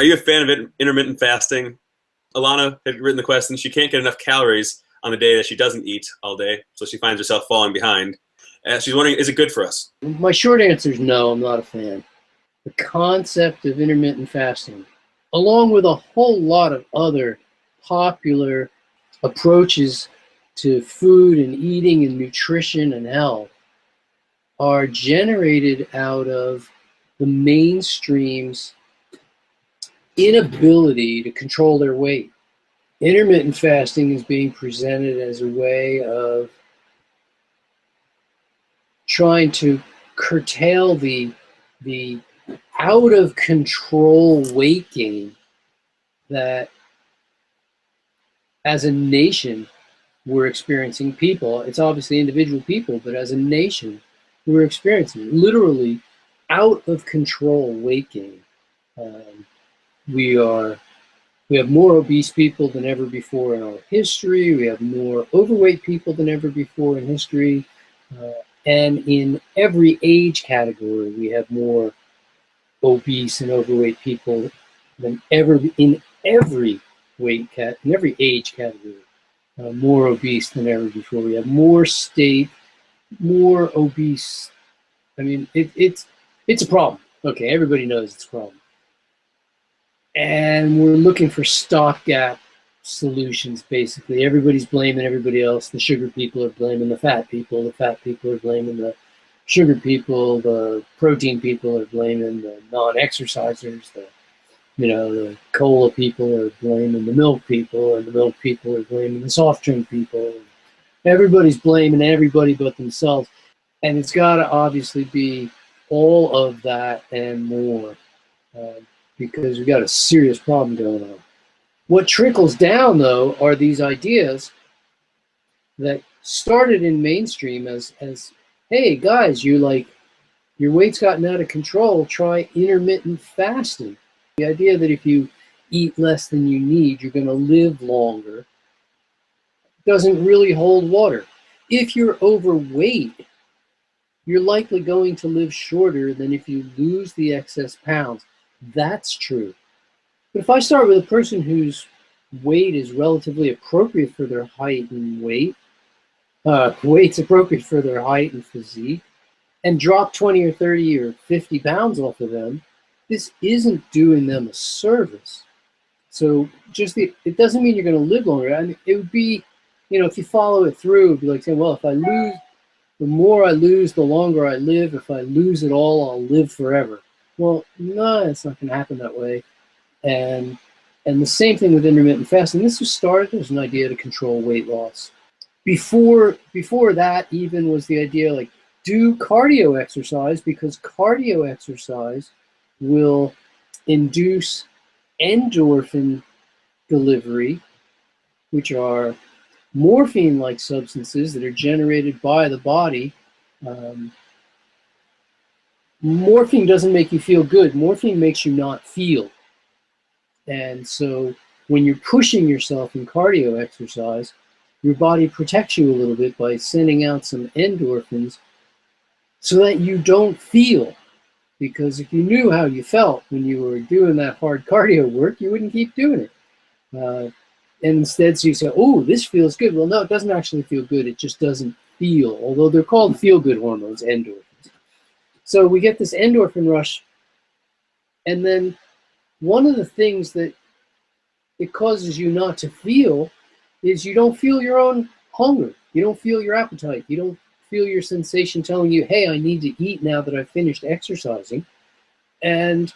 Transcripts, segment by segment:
Are you a fan of intermittent fasting? Alana had written the question. She can't get enough calories on the day that she doesn't eat all day, so she finds herself falling behind. She's wondering, is it good for us? My short answer is no, I'm not a fan. The concept of intermittent fasting, along with a whole lot of other popular approaches to food and eating and nutrition and health, are generated out of the mainstream's inability to control their weight. Intermittent fasting is being presented as a way of trying to curtail the out of control weight gain that as a nation we're experiencing. People, it's obviously individual people, but as a nation we're experiencing literally out of control weight gain. We have more obese people than ever before in our history. We have more overweight people than ever before in history. And in every age category, we have more obese and overweight people than ever in every in every age category. More obese than ever before. We have more more obese. I mean, it's a problem. Okay, everybody knows it's a problem. And we're looking for stopgap solutions, basically. Everybody's blaming everybody else. The sugar people are blaming the fat people are blaming the sugar people, the protein people are blaming the non-exercisers, the cola people are blaming the milk people, and the milk people are blaming the soft drink people. Everybody's blaming everybody but themselves. And it's got to obviously be all of that and more, because we've got a serious problem going on. What trickles down, though, are these ideas that started in mainstream as hey, guys, your weight's gotten out of control, try intermittent fasting. The idea that if you eat less than you need, you're going to live longer doesn't really hold water. If you're overweight, you're likely going to live shorter than if you lose the excess pounds. That's true. But if I start with a person whose weight is relatively appropriate for their height and weight's appropriate for their height and physique, and drop 20 or 30 or 50 pounds off of them, this isn't doing them a service. So it doesn't mean you're going to live longer. I mean, it would be, if you follow it through, it would be like saying, well, if I lose, the more I lose, the longer I live. If I lose it all, I'll live forever. Well, no, it's not going to happen that way. And the same thing with intermittent fasting. This was started as an idea to control weight loss. Before that even was the idea, like, do cardio exercise, because cardio exercise will induce endorphin delivery, which are morphine-like substances that are generated by the body. Morphine doesn't make you feel good. Morphine makes you not feel. And so when you're pushing yourself in cardio exercise, your body protects you a little bit by sending out some endorphins so that you don't feel. Because if you knew how you felt when you were doing that hard cardio work, you wouldn't keep doing it. And instead, so you say, oh, this feels good. Well, no, it doesn't actually feel good. It just doesn't feel, although they're called feel-good hormones, endorphins. So we get this endorphin rush, and then one of the things that it causes you not to feel is you don't feel your own hunger. You don't feel your appetite. You don't feel your sensation telling you, hey, I need to eat now that I've finished exercising. And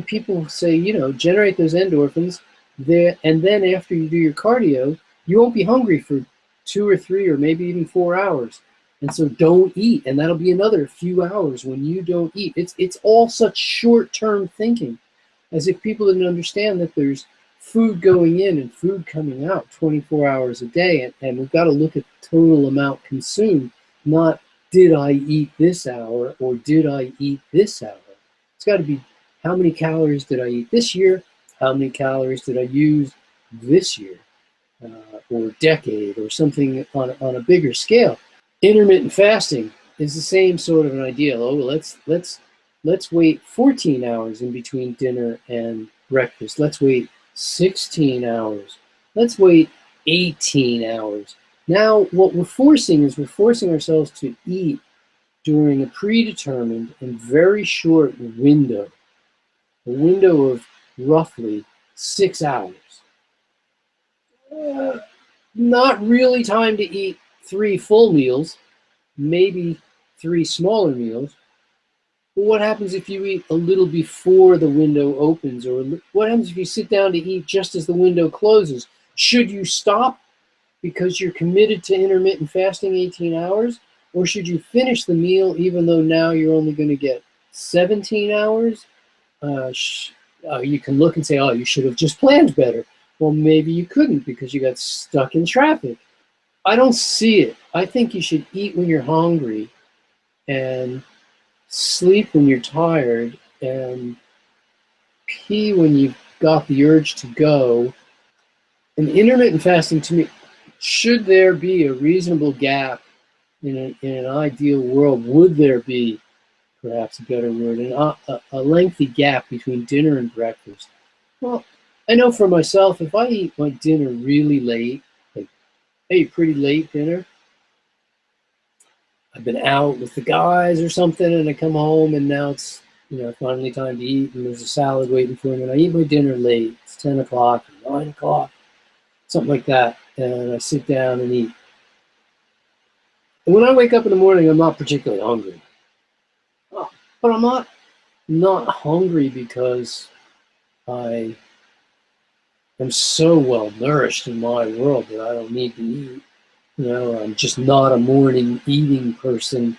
people say, generate those endorphins there, and then after you do your cardio, you won't be hungry for 2 or 3 or maybe even 4 hours. And so don't eat, and that'll be another few hours when you don't eat. It's all such short-term thinking, as if people didn't understand that there's food going in and food coming out 24 hours a day, and we've got to look at the total amount consumed, not did I eat this hour or did I eat this hour. It's got to be how many calories did I eat this year, how many calories did I use this year, or decade, or something on a bigger scale. Intermittent fasting is the same sort of an idea. Oh, let's Let's wait 14 hours in between dinner and breakfast. Let's wait 16 hours. Let's wait 18 hours. Now, what we're forcing is we're forcing ourselves to eat during a predetermined and very short window, a window of roughly 6 hours. Not really time to eat 3 full meals, maybe 3 smaller meals. But what happens if you eat a little before the window opens? Or what happens if you sit down to eat just as the window closes? Should you stop because you're committed to intermittent fasting 18 hours? Or should you finish the meal even though now you're only going to get 17 hours? You can look and say, oh, you should have just planned better. Well, maybe you couldn't because you got stuck in traffic. I don't see it. I think you should eat when you're hungry and sleep when you're tired and pee when you've got the urge to go. And intermittent fasting, to me, should there be a reasonable gap in an ideal world, would there be, perhaps a better word, a lengthy gap between dinner and breakfast? Well, I know for myself, if I eat my dinner really late, like I eat pretty late dinner, I've been out with the guys or something, and I come home, and now it's finally time to eat, and there's a salad waiting for me, and I eat my dinner late. It's 10 o'clock, 9 o'clock, something like that, and I sit down and eat. And when I wake up in the morning, I'm not particularly hungry. But I'm not hungry because I am so well nourished in my world that I don't need to eat. I'm just not a morning eating person.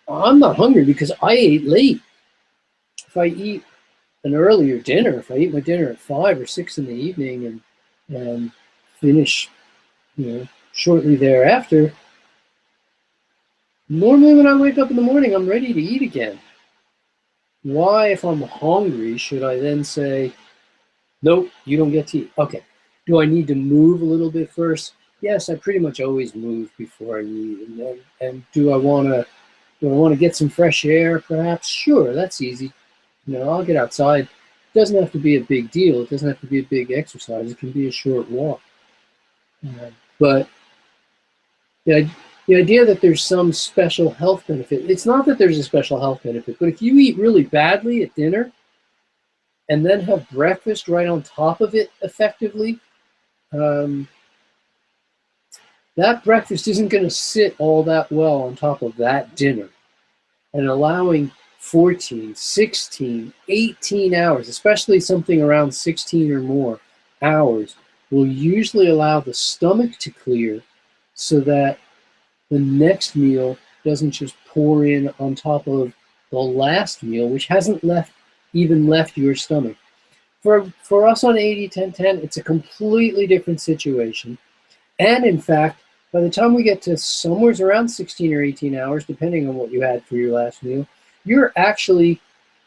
I'm not hungry because I ate late. If I eat an earlier dinner, if I eat my dinner at 5 or 6 in the evening and finish, shortly thereafter, normally when I wake up in the morning, I'm ready to eat again. Why, if I'm hungry, should I then say, nope, you don't get to eat? Okay, do I need to move a little bit first? Yes, I pretty much always move before I eat. And do I want to get some fresh air, perhaps? Sure, that's easy. I'll get outside. It doesn't have to be a big deal. It doesn't have to be a big exercise. It can be a short walk. But the idea that there's some special health benefit, it's not that there's a special health benefit, but if you eat really badly at dinner and then have breakfast right on top of it effectively, that breakfast isn't going to sit all that well on top of that dinner. And allowing 14, 16, 18 hours, especially something around 16 or more hours, will usually allow the stomach to clear so that the next meal doesn't just pour in on top of the last meal, which hasn't even left your stomach. For us on 80-10-10, it's a completely different situation. And in fact, by the time we get to somewhere around 16 or 18 hours, depending on what you had for your last meal, you're actually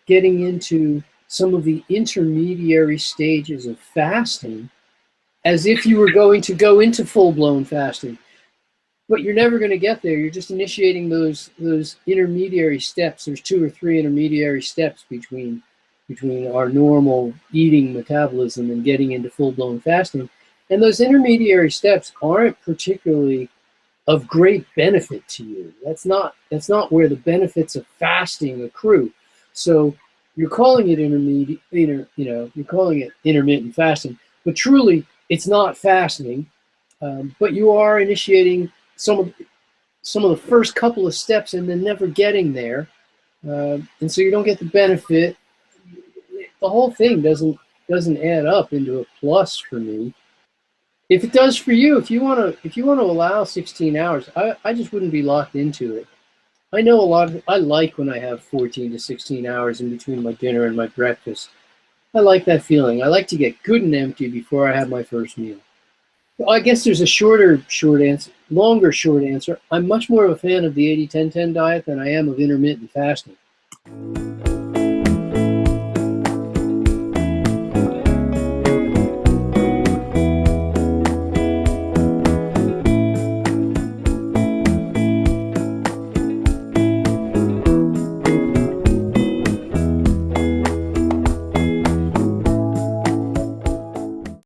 getting into some of the intermediary stages of fasting as if you were going to go into full-blown fasting. But you're never going to get there. You're just initiating those intermediary steps. There's 2 or 3 intermediary steps between our normal eating metabolism and getting into full-blown fasting. And those intermediary steps aren't particularly of great benefit to you. That's not where the benefits of fasting accrue. So you're calling it you're calling it intermittent fasting, but truly it's not fasting. But you are initiating some of the first couple of steps and then never getting there, and so you don't get the benefit. The whole thing doesn't add up into a plus for me. If it does for you, if you want to allow 16 hours, I just wouldn't be locked into it. I know I like when I have 14 to 16 hours in between my dinner and my breakfast. I like that feeling. I like to get good and empty before I have my first meal. I guess there's a short answer. I'm much more of a fan of the 80-10-10 diet than I am of intermittent fasting.